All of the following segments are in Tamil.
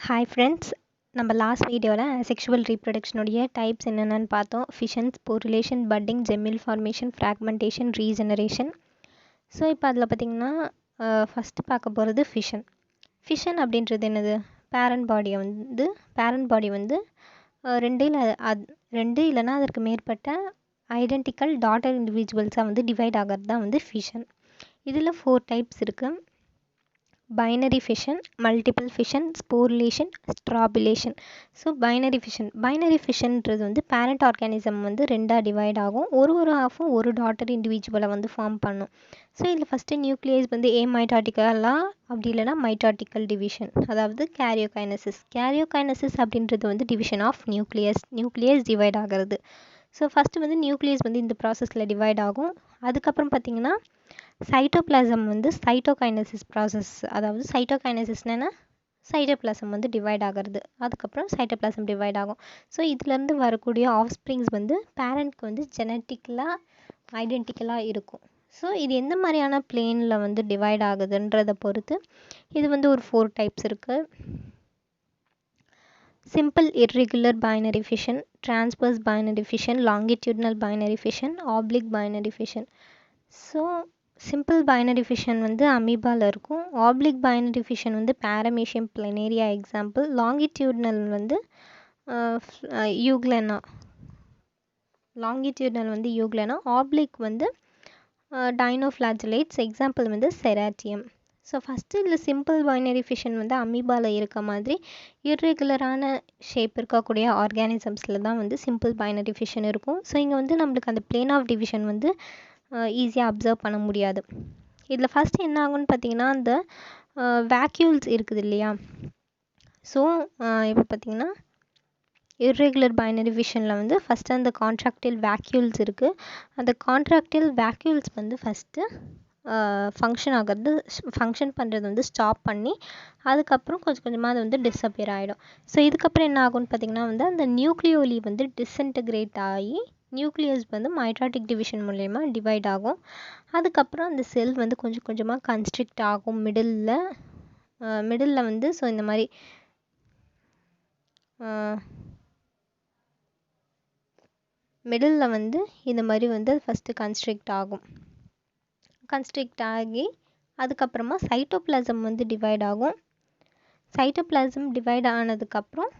ஹாய் ஃப்ரெண்ட்ஸ், நம்ம லாஸ்ட் வீடியோவில் செக்ஷுவல் ரீப்ரொடக்ஷனுடைய டைப்ஸ் என்னென்னு பார்த்தோம். Fission, sporulation, budding, gemmule formation, fragmentation, regeneration. So இப்போ அதில் பார்த்திங்கன்னா ஃபஸ்ட்டு பார்க்க போகிறது ஃபிஷன். ஃபிஷன் அப்படின்றது என்னது? பேரண்ட் பாடி வந்து ரெண்டு இல்லைனா அதற்கு மேற்பட்ட ஐடென்டிக்கல் டாட்டர் இண்டிவிஜுவல்ஸாக வந்து டிவைட் ஆகிறது தான் வந்து ஃபிஷன். இதில் 4 டைப்ஸ் இருக்குது. Binary fission, multiple fission, sporulation, strobilation. So binary ஃபிஷன்ன்றது வந்து பேரண்ட் ஆர்கானிசம் வந்து ரெண்டாக டிவைட் ஆகும். ஒரு ஹாஃபும் ஒரு டாட்டர் இண்டிவிஜுவலை வந்து ஃபார்ம் பண்ணும். ஸோ இதில் ஃபஸ்ட்டு நியூக்ளியஸ் வந்து மைட்டாட்டிக்கலாக அப்படி இல்லைனா மைட்டாட்டிக்கல் டிவிஷன், அதாவது கேரியோகைனசிஸ் அப்படின்றது வந்து டிவிஷன் ஆஃப் நியூக்ளியஸ் டிவைட் ஆகிறது. ஸோ ஃபஸ்ட்டு வந்து நியூக்ளியஸ் வந்து இந்த ப்ராசஸில் டிவைட் ஆகும். அதுக்கப்புறம் பார்த்திங்கன்னா சைட்டோபிளாசம் வந்து சைட்டோகைனசிஸ் ப்ராசஸ், அதாவது சைட்டோகைனசிஸ்னா சைட்டோபிளாசம் வந்து டிவைட் ஆகிறது. அதுக்கப்புறம் சைட்டோபிளாசம் டிவைட் ஆகும். ஸோ இதுலேருந்து வரக்கூடிய ஆஃப்ஸ்ப்ரிங்ஸ் வந்து பேரண்ட்க்கு வந்து ஜெனட்டிக்கலாக ஐடென்டிக்கலாக இருக்கும். ஸோ இது எந்த மாதிரியான பிளேனில் வந்து டிவைட் ஆகுதுன்றதை பொறுத்து இது வந்து ஒரு 4 டைப்ஸ் இருக்குது. Simple irregular binary fission, transverse binary fission, longitudinal binary fission, oblique binary fission. So simple binary fission வந்து அமீபாவில் இருக்கும். ஆப்ளிக் பைனரி ஃபிஷன் வந்து பாரமீஷியம் பிளனேரியா எக்ஸாம்பிள். லாங்கிடியூட்னல் வந்து யூக்லெனா. ஆப்ளிக் வந்து டைனோஃப்ளாஜிலேட்ஸ் எக்ஸாம்பிள் வந்து செராட்டியம். ஸோ ஃபஸ்ட்டு இதில் சிம்பிள் பைனரி ஃபிஷன் வந்து அமீபாவில் இருக்க மாதிரி இர்ரெகுலரான ஷேப் இருக்கக்கூடிய ஆர்கானிசம்ஸில் தான் வந்து சிம்பிள் பைனரி ஃபிஷன் இருக்கும். ஸோ இங்கே வந்து நம்மளுக்கு அந்த பிளேன் ஆஃப் டிவிஷன் வந்து ஈஸியாக அப்சர்வ் பண்ண முடியாது. இதில் ஃபஸ்ட்டு என்ன ஆகும்னு பார்த்திங்கன்னா, அந்த வேக்யூல்ஸ் இருக்குது இல்லையா? ஸோ இப்போ பார்த்திங்கன்னா இர்ரெகுலர் பைனரி ஃபிஷனில் வந்து ஃபஸ்ட்டு அந்த கான்ட்ராக்டைல் வேக்யூல்ஸ் இருக்குது. அந்த கான்ட்ராக்டைல் வேக்யூல்ஸ் வந்து ஃபஸ்ட்டு ஃபங்க்ஷன் பண்ணுறது வந்து ஸ்டாப் பண்ணி அதுக்கப்புறம் கொஞ்சம் கொஞ்சமாக அது வந்து டிஸப்பியர் ஆகிடும். ஸோ இதுக்கப்புறம் என்ன ஆகும்னு பார்த்திங்கன்னா வந்து அந்த நியூக்ளியோலி வந்து டிஸ்இன்டகிரேட் ஆகி நியூக்ளியஸ் வந்து மைட்டாட்டிக் டிவிஷன் மூலயமா டிவைட் ஆகும். அதுக்கப்புறம் அந்த செல் வந்து கொஞ்சம் கொஞ்சமாக கன்ஸ்ட்ரிக்ட் ஆகும் மிடில் வந்து. ஸோ இந்த மாதிரி மிடில் வந்து இந்த மாதிரி வந்து ஃபஸ்ட்டு கன்ஸ்ட்ரிக்ட் ஆகி அதுக்கப்புறமா சைட்டோபிளாசம் வந்து டிவைட் ஆகும். சைட்டோபிளாசம் டிவைட் ஆனதுக்கப்புறம்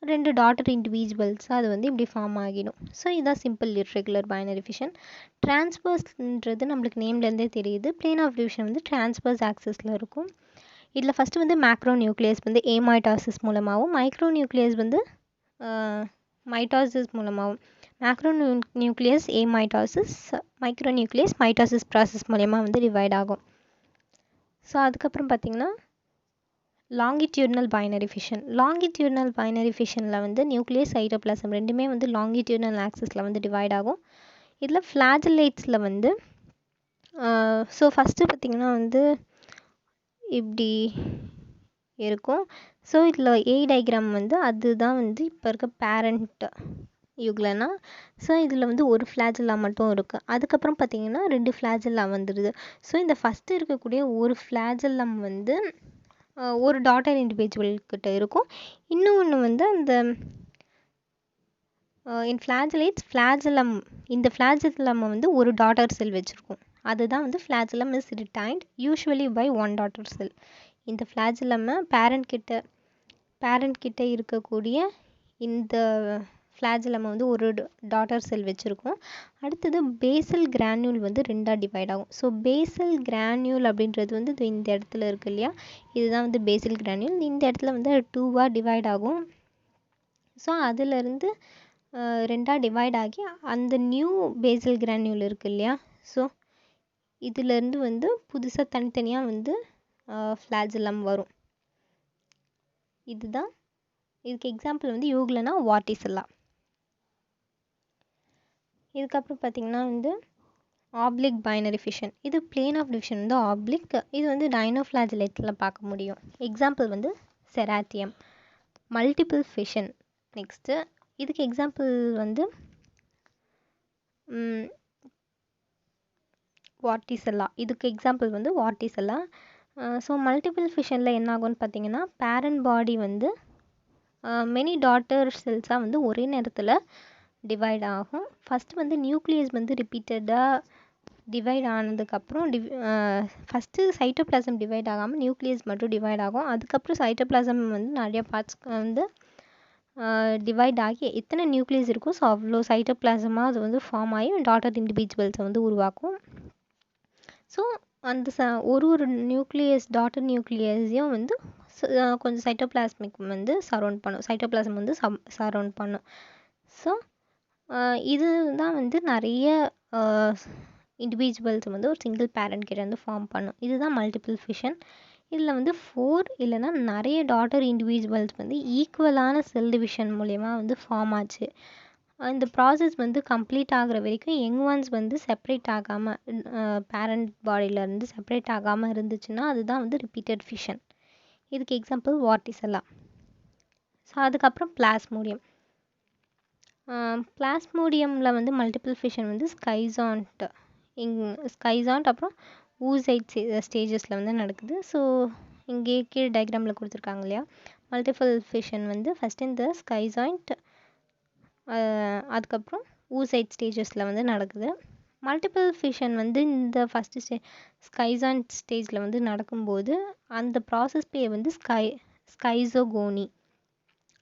2 டாட்டர் இண்டிவிஜுவல்ஸாக அது வந்து இப்படி ஃபார்ம் ஆகிடும். ஸோ இதுதான் சிம்பிள் இர்ரெகுலர் பைனரி ஃபிஷன். டிரான்ஸ்வர்ஸ்ன்றது நம்மளுக்கு நேம்லேருந்தே தெரியுது. பிளேன் ஆஃப் டிவிஷன் வந்து டிரான்ஸ்வர்ஸ் ஆக்சஸில் இருக்கும். இதில் ஃபஸ்ட்டு வந்து மேக்ரோ நியூக்ளியஸ் வந்து ஏமாய்டாசிஸ் மூலமாகவும், மைக்ரோ நியூக்ளியஸ் வந்து மைட்டாசிஸ் மூலமாகவும். Macro nucleus amitosis, micro nucleus mitosis process மூலயமா வந்து டிவைட் ஆகும். ஸோ அதுக்கப்புறம் பார்த்திங்கன்னா லாங்கிடியூட்னல் பைனரி ஃபிஷனில் வந்து நியூக்ளியஸ் சைட்டோபிளாசம் ரெண்டுமே வந்து லாங்கிடியூட்னல் ஆக்சிஸில் வந்து டிவைட் ஆகும். இதில் ஃப்ளாஜிலேட்ஸில் வந்து ஸோ ஃபஸ்ட்டு பார்த்திங்கன்னா வந்து இப்படி இருக்கும். ஸோ இதில் டயக்ராம் வந்து அதுதான் வந்து இப்போ இருக்க பேரண்ட் யூக்லெனா. ஸோ இதில் வந்து ஒரு ஃப்ளாஜில்லா மட்டும் இருக்குது. அதுக்கப்புறம் பார்த்திங்கன்னா 2 ஃப்ளாஜில்லா வந்துடுது. ஸோ இந்த ஃபஸ்ட்டு இருக்கக்கூடிய ஒரு ஃப்ளாஜில்லம் வந்து ஒரு டாட்டர் இண்டிவிஜுவல்கிட்ட இருக்கும். இன்னொன்று வந்து அந்த இன் ஃப்ளாஜில்லம், இந்த ஃப்ளாஜில்லம் வந்து ஒரு டாட்டர் செல் வச்சுருக்கும். அதுதான் வந்து flagellum is retained usually by 1 daughter cell. இந்த ஃப்ளாஜில்லம்மை பேரண்ட் கிட்ட இருக்கக்கூடிய இந்த ஃப்ளாஜில்லம் வந்து ஒரு டாட்டர் செல் வச்சுருக்கோம். அடுத்தது பேசல் கிரானியூல் வந்து 2ஆக டிவைட் ஆகும். ஸோ பேசல் கிரானியூல் அப்படின்றது வந்து இந்த இடத்துல இருக்குது இல்லையா? இதுதான் வந்து பேசல் கிரானியூல். இந்த இடத்துல வந்து 2ஆக டிவைட் ஆகும். ஸோ அதிலிருந்து 2ஆக டிவைட் ஆகி அந்த நியூ பேசல் கிரானியூல் இருக்குது இல்லையா? ஸோ இதிலேருந்து வந்து புதுசாக தனித்தனியாக வந்து ஃப்ளாஜில்லம் வரும். இதுக்கு எக்ஸாம்பிள் வந்து யூக்லெனா, வார்டிசெல்லா. இதுக்கப்புறம் பார்த்திங்கன்னா வந்து ஆப்ளிக் பைனரி ஃபிஷன். இது பிளேன் ஆஃப் டிவிஷன் வந்து ஆப்ளிக். இது வந்து டைனோஃப்ளாஜிலேட்ஸில் பார்க்க முடியும். எக்ஸாம்பிள் வந்து செராட்டியம். Multiple fission next. இதுக்கு எக்ஸாம்பிள் வந்து வார்டிசெல்லா. இதுக்கு எக்ஸாம்பிள் வந்து வார்டிசெல்லா. ஸோ மல்டிபிள் ஃபிஷனில் என்ன ஆகும்னு பார்த்தீங்கன்னா பேரண்ட் பாடி வந்து மெனி டாட்டர் செல்ஸாக வந்து ஒரே நேரத்தில் டிவைட் ஆகும். ஃபஸ்ட்டு வந்து நியூக்ளியஸ் வந்து ரிப்பீட்டடாக டிவைட் ஆனதுக்கப்புறம் ஃபஸ்ட்டு சைட்டோபிளாசம் டிவைட் ஆகாமல் நியூக்ளியஸ் மட்டும் டிவைட் ஆகும். அதுக்கப்புறம் சைட்டோபிளாசம் வந்து நிறைய பார்ட்ஸ் வந்து டிவைட் ஆகி எத்தனை நியூக்ளியஸ் இருக்கோ ஸோ அவ்வளோ சைட்டோபிளாசமாக அது வந்து ஃபார்ம் ஆகி டாட்டர் இண்டிவிஜுவல்ஸை வந்து உருவாக்கும். ஸோ அந்த ஒரு நியூக்ளியஸ் டாட்டர் நியூக்ளியஸையும் வந்து கொஞ்சம் சைட்டோபிளாஸ்மிக் வந்து சரௌண்ட் பண்ணும், சைட்டோபிளாசம் வந்து சரௌண்ட் பண்ணும். ஸோ இது தான் வந்து நிறைய இண்டிவிஜுவல்ஸ் வந்து ஒரு சிங்கிள் பேரண்ட் கிட்ட வந்து ஃபார்ம் பண்ணும். இதுதான் மல்டிபிள் ஃபிஷன். இதில் வந்து 4 இல்லைன்னா நிறைய டாட்டர் இண்டிவிஜுவல்ஸ் வந்து ஈக்குவலான செல் டிவிஷன் மூலயமா வந்து ஃபார்ம் ஆச்சு. இந்த ப்ராசஸ் வந்து கம்ப்ளீட் ஆகிற வரைக்கும் யங் ஒன்ஸ் வந்து செப்பரேட் ஆகாமல் பேரண்ட் பாடியிலேருந்து செப்பரேட் ஆகாமல் இருந்துச்சுன்னா அதுதான் வந்து ரிப்பீட்டட் ஃபிஷன். இதுக்கு எக்ஸாம்பிள் வார்டிசெல்லா. ஸோ அதுக்கப்புறம் பிளாஸ்மோடியம். பிளாஸ்மோடியமில் வந்து மல்டிபிள் ஃபிஷன் வந்து ஸ்கைசாண்ட் அப்புறம் ஊசைட் ஸ்டேஜஸில் வந்து நடக்குது. ஸோ இங்கே கீழே டயக்ராமில் கொடுத்துருக்காங்க இல்லையா, மல்டிபிள் ஃபிஷன் வந்து ஃபஸ்ட்டு இந்த ஸ்கைசாண்ட் அதுக்கப்புறம் ஊசைட் ஸ்டேஜஸில் வந்து நடக்குது. மல்டிபிள் ஃபிஷன் வந்து இந்த ஃபஸ்ட்டு ஸ்கைசாண்ட் ஸ்டேஜில் வந்து நடக்கும்போது அந்த ப்ராசஸ் பேர் வந்து ஸ்கைசோகோனி.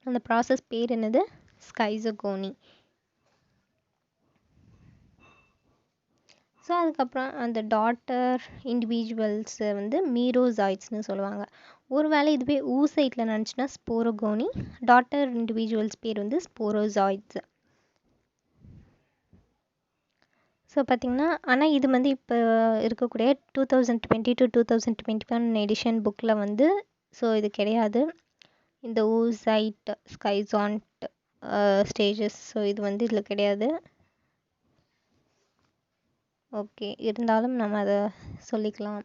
அந்த ப்ராசஸ் பேர் என்னது? ஸ்கைசோகோனி. ஸோ அதுக்கப்புறம் அந்த டாட்டர் இண்டிவிஜுவல்ஸை வந்து மீரோசாய்ட்ஸ்னு சொல்லுவாங்க. ஒருவேளை இதுவே ஊசைட்டில் நினச்சின்னா ஸ்போரோகோனி, டாட்டர் இண்டிவிஜுவல்ஸ் பேர் வந்து ஸ்போரோசாய்ட்ஸ். ஸோ பார்த்திங்கன்னா ஆனால் இது வந்து இப்போ இருக்கக்கூடிய 2020 to 2021 எடிஷன் புக்கில் வந்து ஸோ இது கிடையாது, இந்த ஊசைட் ஸ்கைசாண்ட் ஸ்டேஜஸ். ஸோ இது வந்து இதில் கிடையாது. ஓகே, இருந்தாலும் நம்ம அதை சொல்லிக்கலாம்.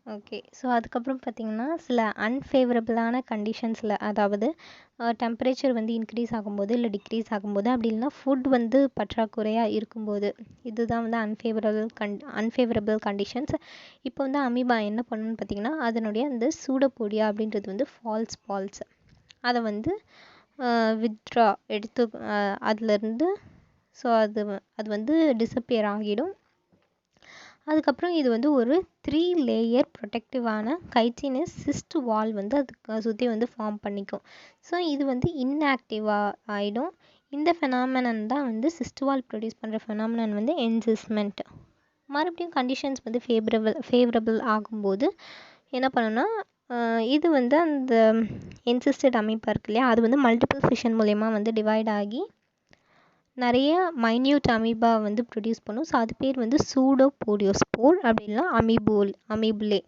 ஓகே, ஸோ அதுக்கப்புறம் பார்த்திங்கன்னா சில அன்ஃபேவரபிளான கண்டிஷன்ஸில், அதாவது டெம்பரேச்சர் வந்து இன்க்ரீஸ் ஆகும்போது இல்லை டிக்ரீஸ் ஆகும்போது, அப்படி இல்லைனா ஃபுட் வந்து பற்றாக்குறையாக இருக்கும்போது, இதுதான் வந்து அன்ஃபேவரபிள் கண்டிஷன்ஸ். இப்போ வந்து அமீபா என்ன பண்ணணும்னு பார்த்திங்கன்னா அதனுடைய அந்த சூடோபோடியா அப்படின்றது வந்து ஃபால்ஸ் அதை வந்து வித்ட்ரா எடுத்து அதுலேருந்து ஸோ அது வந்து டிஸப்பியர் ஆகிடும். அதுக்கப்புறம் இது வந்து ஒரு 3 லேயர் ப்ரொடெக்டிவான கைட்டினஸ் சிஸ்ட் வால் வந்து அதுக்கு சுற்றி வந்து ஃபார்ம் பண்ணிக்கும். ஸோ இது வந்து இன்ஆக்டிவாக ஆகிடும். இந்த ஃபெனாமினன் தான் வந்து சிஸ்ட் வால் ப்ரொடியூஸ் பண்ணுற ஃபெனாமினன் வந்து என்சிஸ்மெண்ட். மறுபடியும் கண்டிஷன்ஸ் வந்து ஃபேவரபிள் ஆகும்போது என்ன பண்ணணும்னா இது வந்து அந்த என்சிஸ்டட் அமைப்பாக இருக்கு இல்லையா, அது வந்து மல்டிபிள் ஃபிஷன் மூலயமா வந்து டிவைட் ஆகி நிறைய மைன்யூட் அமீபா வந்து ப்ரொடியூஸ் பண்ணும். ஸோ அது பேர் வந்து சூடோபோடியோஸ்போர் அப்படின்னா அமீபுலே.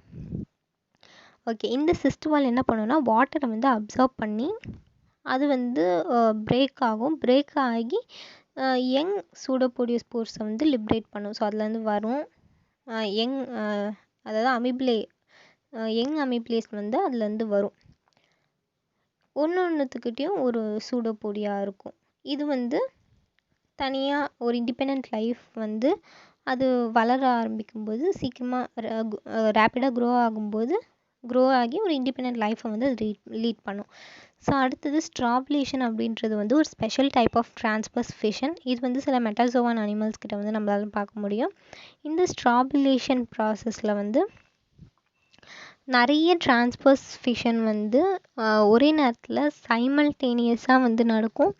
ஓகே, இந்த சிஸ்ட்வால் என்ன பண்ணுன்னா வாட்டரை வந்து அப்சர்வ் பண்ணி அது வந்து பிரேக் ஆகி யங் சூடோபோடியோஸ்போர்ஸை வந்து லிப்ரேட் பண்ணும். ஸோ அதுலேருந்து வரும் அதாவது அமீபுலே யங் அமீபுலேஸ் வந்து அதுலேருந்து வரும். ஒன்றுத்துக்கிட்டேயும் ஒரு சூடோபோடியா இருக்கும். இது வந்து தனியாக ஒரு இண்டிபெண்ட் லைஃப் வந்து அது வளர ஆரம்பிக்கும்போது சீக்கிரமாக ரேப்பிடாக க்ரோ ஆகி ஒரு இண்டிபெண்ட் லைஃப்பை வந்து அது லீட் பண்ணும். ஸோ அடுத்தது ஸ்ட்ராபுலேஷன் அப்படின்றது வந்து ஒரு special type of transverse fission. இது வந்து சில மெட்டாசோவான் அனிமல்ஸ் கிட்ட வந்து நம்மளால பார்க்க முடியும். இந்த ஸ்ட்ராபுலேஷன் ப்ராசஸில் வந்து நிறைய டிரான்ஸ்வர்ஸ் ஃபிஷன் வந்து ஒரே நேரத்தில் சைமல்டேனியஸாக வந்து நடக்கும்.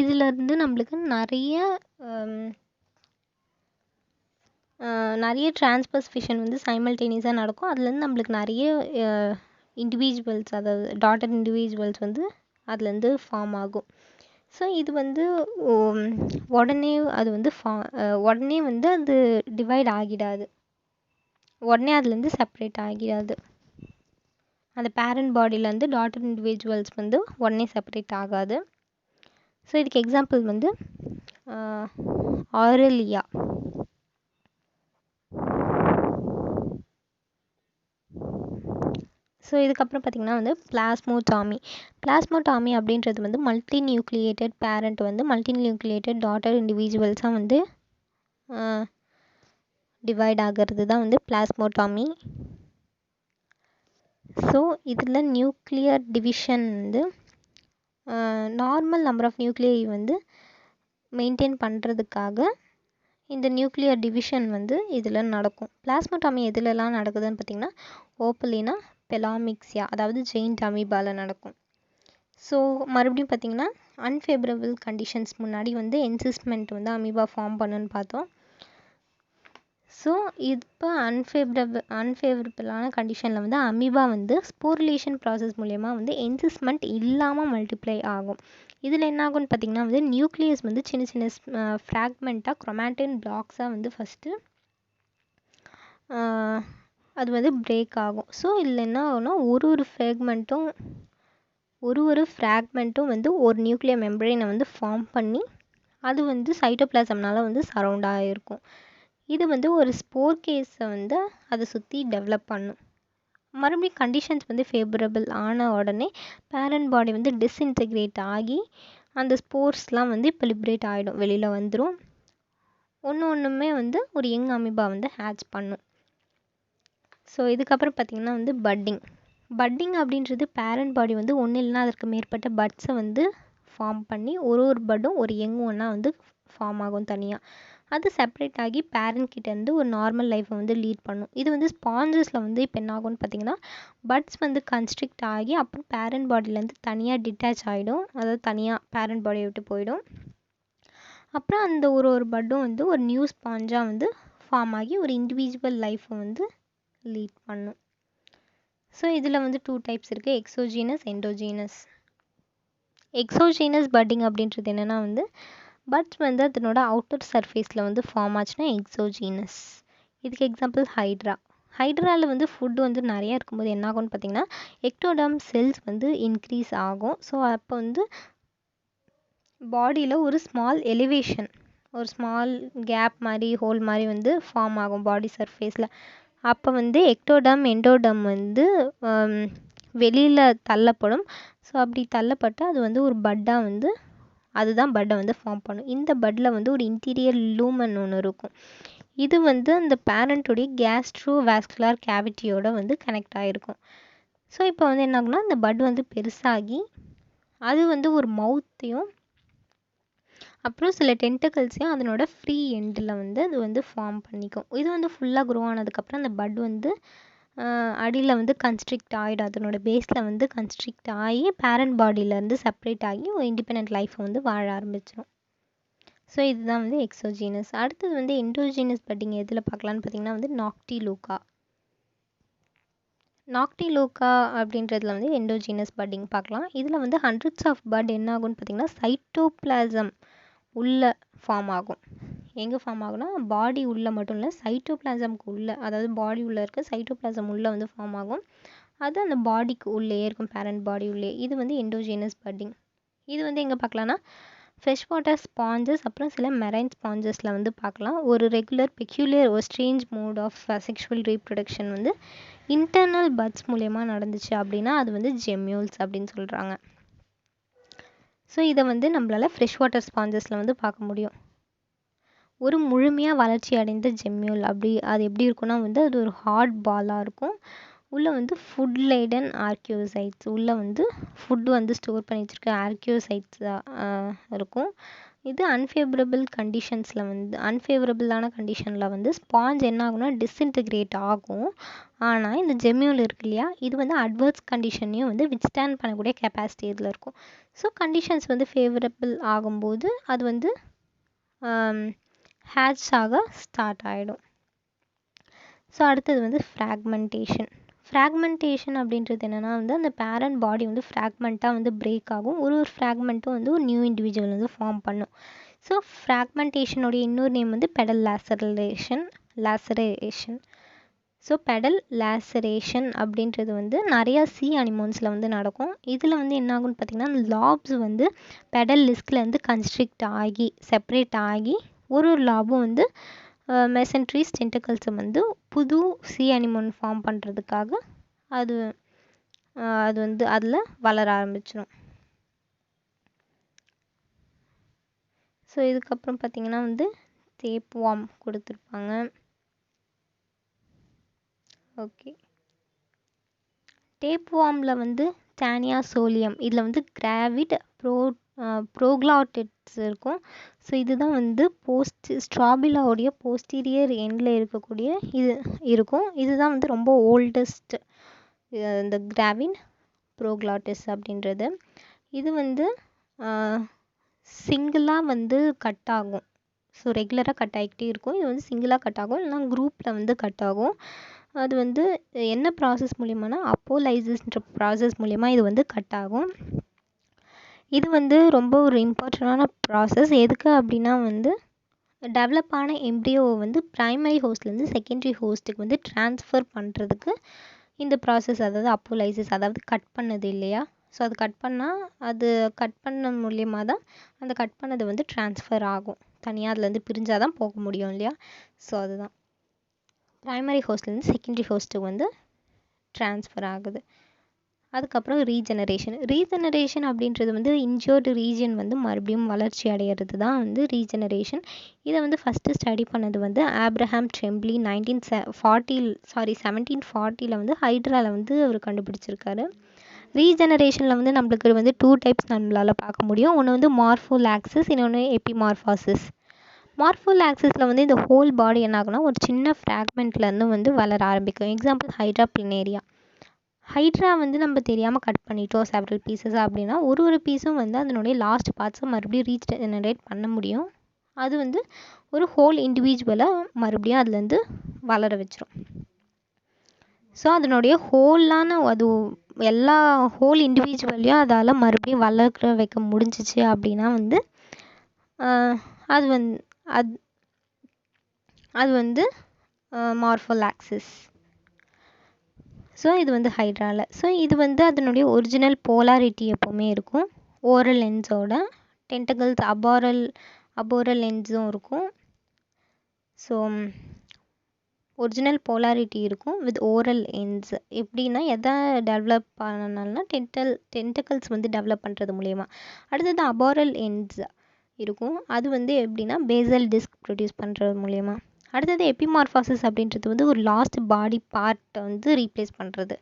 இதிலேருந்து நம்மளுக்கு நிறைய டிரான்ஸ்வர்ஸ் ஃபிஷன் வந்து சைமல்டேனியஸாக நடக்கும். அதுலேருந்து நம்மளுக்கு நிறைய இண்டிவிஜுவல்ஸ், அதாவது டாட்டர் இண்டிவிஜுவல்ஸ் வந்து அதுலேருந்து ஃபார்ம் ஆகும். ஸோ இது வந்து உடனே வந்து அது டிவைட் ஆகிடாது, உடனே அதுலேருந்து செப்பரேட் ஆகிடாது. அந்த பேரண்ட் பாடியிலேருந்து டாட்டர் இண்டிவிஜுவல்ஸ் வந்து உடனே செப்பரேட் ஆகாது. ஸோ இதுக்கு எக்ஸாம்பிள் வந்து ஆரலியா. ஸோ இதுக்கப்புறம் பார்த்திங்கன்னா வந்து பிளாஸ்மோடாமி அப்படின்றது வந்து மல்டி நியூக்ளியேட்டட் பேரண்ட் வந்து மல்டி நியூக்ளியேட்டட் டாட்டர் இண்டிவிஜுவல்ஸாக வந்து டிவைட் ஆகிறது தான் வந்து பிளாஸ்மோடாமி. ஸோ இதில் நியூக்ளியர் டிவிஷன் வந்து நார்மல் நம்பர் ஆஃப் நியூக்ளியை வந்து மெயின்டைன் பண்ணுறதுக்காக இந்த நியூக்ளியர் டிவிஷன் வந்து இதில் நடக்கும். பிளாஸ்மோடாமி எதுலலாம் நடக்குதுன்னு பார்த்திங்கன்னா ஓப்பலினா பெலாமிக்சியா அதாவது ஜெயின்ட் அமீபாவில் நடக்கும். ஸோ மறுபடியும் பார்த்திங்கன்னா அன்ஃபேவரபிள் கண்டிஷன்ஸ் முன்னாடி வந்து என்சிஸ்மெண்ட் வந்து அமீபா ஃபார்ம் பண்ணுன்னு பார்த்தோம். ஸோ இப்போ அன்ஃபேவரபிளான கண்டிஷனில் வந்து அமீபா வந்து ஸ்போரிலேஷன் ப்ராசஸ் மூலயமா வந்து என்சிஸ்மெண்ட் இல்லாமல் மல்டிப்ளை ஆகும். இதில் என்ன ஆகும்னு பார்த்திங்கன்னா வந்து நியூக்ளியஸ் வந்து சின்ன சின்ன ஃப்ராக்மெண்ட்டாக குரோமாட்டின் பிளாக்ஸாக வந்து ஃபஸ்ட்டு அது வந்து பிரேக் ஆகும். ஸோ இதில் என்ன ஆகும்னா ஒரு ஃப்ராக்மெண்ட்டும் வந்து ஒரு நியூக்ளியர் மெம்பரேனை வந்து ஃபார்ம் பண்ணி அது வந்து சைட்டோபிளாசம்னால் வந்து சரவுண்டாக இருக்கும். இது வந்து ஒரு ஸ்போர் கேஸை வந்து அதை சுற்றி டெவலப் பண்ணும். மறுபடியும் கண்டிஷன்ஸ் வந்து ஃபேவரபிள் ஆன உடனே பேரண்ட் பாடி வந்து டிஸ்இன்டெக்ரேட் ஆகி அந்த ஸ்போர்ஸ்லாம் வந்து இப்போ லிப்ரேட் ஆகிடும், வெளியில் வந்துடும். ஒன்றுமே வந்து ஒரு யங் அமீபா வந்து ஹேட்ச் பண்ணும். ஸோ இதுக்கப்புறம் பார்த்திங்கன்னா வந்து பட்டிங் அப்படின்றது பேரண்ட் பாடி வந்து ஒன்று இல்லைனா அதற்கு மேற்பட்ட பட்ஸை வந்து ஃபார்ம் பண்ணி ஒரு பட்டும் ஒரு யங் ஒன்றா வந்து ஃபார்ம் ஆகும் தனியாக. அது செப்பரேட் ஆகி பேரண்ட் கிட்டேருந்து ஒரு நார்மல் லைஃப்பை வந்து லீட் பண்ணும். இது வந்து ஸ்பாஞ்சஸில் வந்து இப்போ என்ன ஆகும்னு பார்த்திங்கன்னா பட்ஸ் வந்து கன்ஸ்ட்ரிக்ட் ஆகி அப்புறம் பேரண்ட் பாடியிலேருந்து தனியாக டிட்டாச் ஆகிடும், அதாவது தனியாக பேரண்ட் பாடியை விட்டு போயிடும். அப்புறம் அந்த ஒரு பட்டும் வந்து ஒரு நியூ ஸ்பாஞ்சாக வந்து ஃபார்ம் ஆகி ஒரு இண்டிவிஜுவல் லைஃப்பை வந்து லீட் பண்ணும். ஸோ இதில் வந்து 2 டைப்ஸ் இருக்குது, எக்ஸோஜீனஸ், எண்டோஜீனஸ். எக்ஸோஜீனஸ் பட்டிங் அப்படின்றது என்னென்னா வந்து பட்ஸ் வந்து அதனோட அவுட்டர் சர்ஃபேஸில் வந்து ஃபார்ம் ஆச்சுன்னா எக்ஸோஜீனஸ். இதுக்கு எக்ஸாம்பிள் ஹைட்ராவில் வந்து ஃபுட்டு வந்து நிறையா இருக்கும்போது என்ன ஆகும்னு பார்த்திங்கன்னா எக்டோடர்ம் செல்ஸ் வந்து இன்க்ரீஸ் ஆகும். ஸோ அப்போ வந்து பாடியில் ஒரு ஸ்மால் எலிவேஷன், ஒரு ஸ்மால் கேப் மாதிரி ஹோல் மாதிரி வந்து ஃபார்ம் ஆகும் பாடி சர்ஃபேஸில். அப்போ வந்து எண்டோடர்ம் வந்து வெளியில் தள்ளப்படும். ஸோ அப்படி தள்ளப்பட்டு அது வந்து ஒரு பட்டாக வந்து அதுதான் பட்டை வந்து ஃபார்ம் பண்ணும். இந்த பட்டில் வந்து ஒரு இன்டீரியர் லூமன் ஒன்று இருக்கும். இது வந்து அந்த பேரண்ட்டுடைய கேஸ்ட்ரோ வாஸ்குலர் கேவிட்டியோட வந்து கனெக்ட் ஆகிருக்கும். ஸோ இப்போ வந்து என்ன ஆகுனா அந்த பட் வந்து பெருசாகி அது வந்து ஒரு மவுத்தையும் அப்புறம் சில டென்டக்கிள்ஸையும் அதனோட ஃப்ரீ எண்டில் வந்து அது வந்து ஃபார்ம் பண்ணிக்கும். இது வந்து ஃபுல்லாக க்ரோ ஆனதுக்கப்புறம் அந்த பட் வந்து அடியில் வந்து கன்ஸ்ட்ரிக்ட் ஆகிடும், அதனோட பேஸில் வந்து கன்ஸ்ட்ரிக்ட் ஆகி பேரண்ட் பாடியிலேருந்து செப்பரேட் ஆகி ஒரு இண்டிபெண்ட் லைஃப்பை வந்து வாழ ஆரம்பிச்சிடும். ஸோ இதுதான் வந்து எக்ஸோஜீனஸ். அடுத்தது வந்து எண்டோஜீனஸ் பட்டிங் எதில் பார்க்கலான்னு பார்த்திங்கன்னா வந்து நாக்டிலூக்கா அப்படின்றதுல வந்து எண்டோஜீனஸ் பட்டிங் பார்க்கலாம். இதில் வந்து ஹண்ட்ரட்ஸ் ஆஃப் பட் என்ன ஆகும்னு பார்த்திங்கன்னா சைட்டோபிளாசம் உள்ளே ஃபார்ம் ஆகும். எங்கே ஃபார்ம் ஆகும்னா பாடி உள்ளே மட்டும் இல்லை, சைட்டோபிளாசம்க்கு உள்ளே, அதாவது பாடி உள்ளே இருக்க சைட்டோபிளாசம் உள்ளே வந்து ஃபார்ம் ஆகும். அது அந்த பாடிக்கு உள்ளேயே இருக்கும், பேரண்ட் பாடி உள்ளே. இது வந்து எண்டோஜீனஸ் பட்டிங். இது வந்து எங்கே பார்க்கலான்னா ஃப்ரெஷ் வாட்டர் ஸ்பாஞ்சஸ் அப்புறம் சில மெரைன் ஸ்பாஞ்சஸில் வந்து பார்க்கலாம். ஒரு பெக்யூலியர் ஒரு strange mode of sexual reproduction வந்து இன்டர்னல் பட்ஸ் மூலயமா நடந்துச்சு அப்படின்னா அது வந்து ஜெம்யூல்ஸ் அப்படின்னு சொல்கிறாங்க. ஸோ இதை வந்து நம்மளால் ஃப்ரெஷ் வாட்டர் ஸ்பாஞ்சஸில் வந்து பார்க்க முடியும். ஒரு முழுமையாக வளர்ச்சி அடைந்த ஜெம்யூல் அது எப்படி இருக்குன்னா வந்து அது ஒரு ஹார்ட் பாலாக இருக்கும். உள்ளே வந்து ஃபுட் லைடன் ஆர்கியோசைட்ஸ், உள்ளே வந்து ஃபுட்டு வந்து ஸ்டோர் பண்ணி வச்சுருக்க ஆர்கியோசைட்ஸாக இருக்கும். இது அன்ஃபேவரபிளான கண்டிஷனில் வந்து ஸ்பாஞ்ச் என்ன ஆகும்னா டிஸ்இன்டெக்ரேட் ஆகும். ஆனால் இந்த ஜெம்யூல் இருக்கு இல்லையா, இது வந்து அட்வர்ஸ் கண்டிஷனையும் வந்து வித்ஸ்டாண்ட் பண்ணக்கூடிய கெப்பாசிட்டி இதில் இருக்கும். ஸோ கண்டிஷன்ஸ் வந்து ஃபேவரபிள் ஆகும்போது அது வந்து ஹேட்ச் ஆக ஸ்டார்ட் ஆகிடும். ஸோ அடுத்தது வந்து ஃப்ராக்மெண்டேஷன் அப்படின்றது என்னென்னா வந்து அந்த பேரண்ட் பாடி வந்து ஃப்ராக்மெண்ட்டாக வந்து பிரேக் ஆகும். ஒரு ஃப்ராக்மெண்ட்டும் வந்து ஒரு நியூ இண்டிவிஜுவல் வந்து ஃபார்ம் பண்ணும். ஸோ ஃப்ராக்மெண்டேஷனுடைய இன்னொரு நேம் வந்து பெடல் லேசரேஷன். ஸோ பெடல் லேசரேஷன் அப்படின்றது வந்து நிறையா அனிமோன்ஸில் வந்து நடக்கும். இதில் வந்து என்ன ஆகும்னு பார்த்திங்கன்னா லாப்ஸ் வந்து பெடல் லிஸ்க்லேருந்து கன்ஸ்ட்ரிக்ட் ஆகி செப்பரேட் ஆகி ஒரு லாபும் வந்து மெசன்ட்ரிஸ் டென்டக்கல்ஸும் வந்து புது அனிமோன் ஃபார்ம் பண்ணுறதுக்காக அது வந்து அதில் வளர ஆரம்பிச்சிடும். ஸோ இதுக்கப்புறம் பார்த்திங்கன்னா வந்து டேப் வார்ம் கொடுத்துருப்பாங்க. ஓகே. டேப் வார்மில் வந்து டேனியா சோலியம், இதில் வந்து கிராவிட் ப்ரோக்ளாட்டிட்ஸ் இருக்கும். ஸோ இதுதான் வந்து ஸ்ட்ராபிலாவுடைய போஸ்டீரியர் எண்டில் இருக்கக்கூடிய இது இருக்கும். இதுதான் வந்து ரொம்ப ஓல்டஸ்ட் இந்த கிராவின் ப்ரோக்ளாட்டிஸ் அப்படின்றது. இது வந்து சிங்கிளாக வந்து கட் ஆகும். ஸோ ரெகுலராக கட் ஆகிக்கிட்டே இருக்கும். இது வந்து சிங்கிளாக கட் ஆகும், இல்லைனா குரூப்பில் வந்து கட் ஆகும். அது வந்து என்ன ப்ராசஸ் மூலியமானா அப்போலைசிஸ்ன்ற ப்ராசஸ் மூலிமா இது வந்து கட் ஆகும். இது வந்து ரொம்ப ஒரு இம்பார்ட்டண்டான ப்ராசஸ். எதுக்கு அப்படின்னா வந்து டெவலப் ஆன எம்ப்ரியோவை வந்து ப்ரைமரி ஹோஸ்ட்லேருந்து செகண்டரி ஹோஸ்ட்டுக்கு வந்து ட்ரான்ஸ்ஃபர் பண்ணுறதுக்கு இந்த ப்ராசஸ், அதாவது அப்போலைசிஸ், அதாவது கட் பண்ணது இல்லையா. ஸோ அது கட் பண்ண மூலியமாக தான் அந்த கட் பண்ணது வந்து ட்ரான்ஸ்ஃபர் ஆகும். தனியாக அதுலேருந்து பிரிஞ்சால் தான் போக முடியும் இல்லையா. ஸோ அதுதான் ப்ரைமரி ஹோஸ்ட்லேருந்து செகண்டரி ஹோஸ்ட்டுக்கு வந்து ட்ரான்ஸ்ஃபர் ஆகுது. அதுக்கப்புறம் ரீஜெனரேஷன் அப்படின்றது வந்து இன்ஜூர்டு ரீஜன் வந்து மறுபடியும் வளர்ச்சி அடைகிறது தான் வந்து ரீஜெனரேஷன். இதை வந்து ஃபஸ்ட்டு ஸ்டடி பண்ணது வந்து ஆப்ரஹாம் ட்ரெம்ப்லி 1740 வந்து ஹைட்ராவில் வந்து அவர் கண்டுபிடிச்சிருக்காரு. ரீஜெனரேஷனில் வந்து நம்மளுக்கு வந்து 2 டைப்ஸ் நம்மளால் பார்க்க முடியும். ஒன்று வந்து மார்ஃபோலாக்சிஸ், இன்னொன்று எபிமார்ஃபாசிஸ். மார்ஃபோலாக்சிஸில் வந்து இந்த ஹோல் பாடி என்ன ஆகுனா ஒரு சின்ன ஃப்ராக்மெண்ட்லேருந்து வந்து வளர ஆரம்பிக்கும். Example hydra பிளினேரியா. ஹைட்ரா வந்து நம்ம தெரியாமல் கட் பண்ணிட்டோம் செவரல் பீசஸ் அப்படின்னா ஒரு பீஸும் வந்து அதனுடைய லாஸ்ட் பார்ட்ஸை மறுபடியும் ரீஜெனரேட் பண்ண முடியும். அது வந்து ஒரு ஹோல் இண்டிவிஜுவலை மறுபடியும் அதுலேருந்து வளர வச்சிரும். ஸோ அதனுடைய அது எல்லா ஹோல் இண்டிவிஜுவல்லையும் அதால் மறுபடியும் வளர்க்க வைக்க முடிஞ்சிச்சு அப்படின்னா வந்து அது வந்து மார்ஃபோலாக்சிஸ். ஸோ இது வந்து ஹைட்ராவில். ஸோ இது வந்து அதனுடைய ஒரிஜினல் போலாரிட்டி எப்போவுமே இருக்கும். ஓரல் எண்ட்ஸோட டென்டகல்ஸ் அபோரல் எண்ட்ஸும் இருக்கும். ஸோ ஒரிஜினல் போலாரிட்டி இருக்கும் வித் ஓரல் எண்ட்ஸ். எப்படின்னா எதை டெவலப் பண்ணனால்னா டென்டகல்ஸ் வந்து டெவலப் பண்ணுறது மூலயமா. அடுத்தது அபோரல் எண்ட்ஸ் இருக்கும். அது வந்து எப்படின்னா பேசல் டிஸ்க் ப்ரொடியூஸ் பண்ணுறது மூலயமா. அடுத்தது எபிமார்ஃபாசிஸ் அப்படின்றது வந்து ஒரு லாஸ்ட் பாடி பார்ட்டை வந்து ரீப்ளேஸ் பண்ணுறது.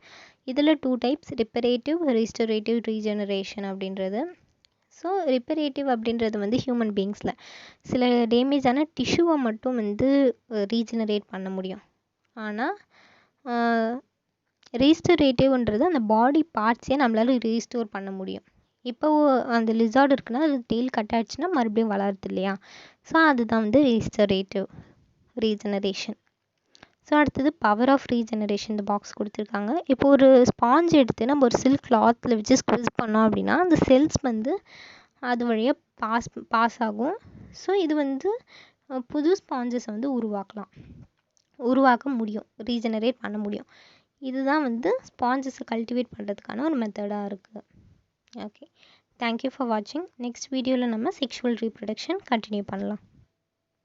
இதில் 2 டைப்ஸ், ரிப்பரேட்டிவ், ரெஸ்டோரேட்டிவ் ரீஜெனரேஷன் அப்படின்றது. ஸோ ரிப்பரேட்டிவ் அப்படின்றது வந்து ஹியூமன் பீயிங்ஸில் சில டேமேஜான டிஷ்யூவை மட்டும் வந்து ரீஜெனரேட் பண்ண முடியும். ஆனால் ரீஸ்டோரேட்டிவ்ன்றது அந்த பாடி பார்ட்ஸே நம்மளால் ரீஸ்டோர் பண்ண முடியும். இப்போ அந்த லிசார்டு இருக்குன்னா அது டெய்ல் கட் ஆகிடுச்சுன்னா மறுபடியும் வளருது இல்லையா. ஸோ அதுதான் வந்து ரீஸ்டோரேட்டிவ் ரீஜெனரேஷன். ஸோ அடுத்தது பவர் ஆஃப் ரீஜெனரேஷன் இந்த பாக்ஸ் கொடுத்துருக்காங்க. இப்போ ஒரு ஸ்பாஞ்ச் எடுத்து நம்ம ஒரு சில்க் கிளாத்தில் வச்சு ஸ்குவீஸ் பண்ணோம் அப்படின்னா அந்த செல்ஸ் வந்து அது வழியாக பாஸ் ஆகும். ஸோ இது வந்து புது ஸ்பாஞ்சஸை வந்து உருவாக்க முடியும், ரீஜெனரேட் பண்ண முடியும். இதுதான் வந்து ஸ்பாஞ்சஸை கல்டிவேட் பண்ணுறதுக்கான ஒரு மெத்தடாக இருக்குது. ஓகே, தேங்க்யூ ஃபார் வாட்சிங். நெக்ஸ்ட் வீடியோவில் நம்ம செக்ஷுவல் ரீப்ரொடக்ஷன் கண்டினியூ பண்ணலாம்.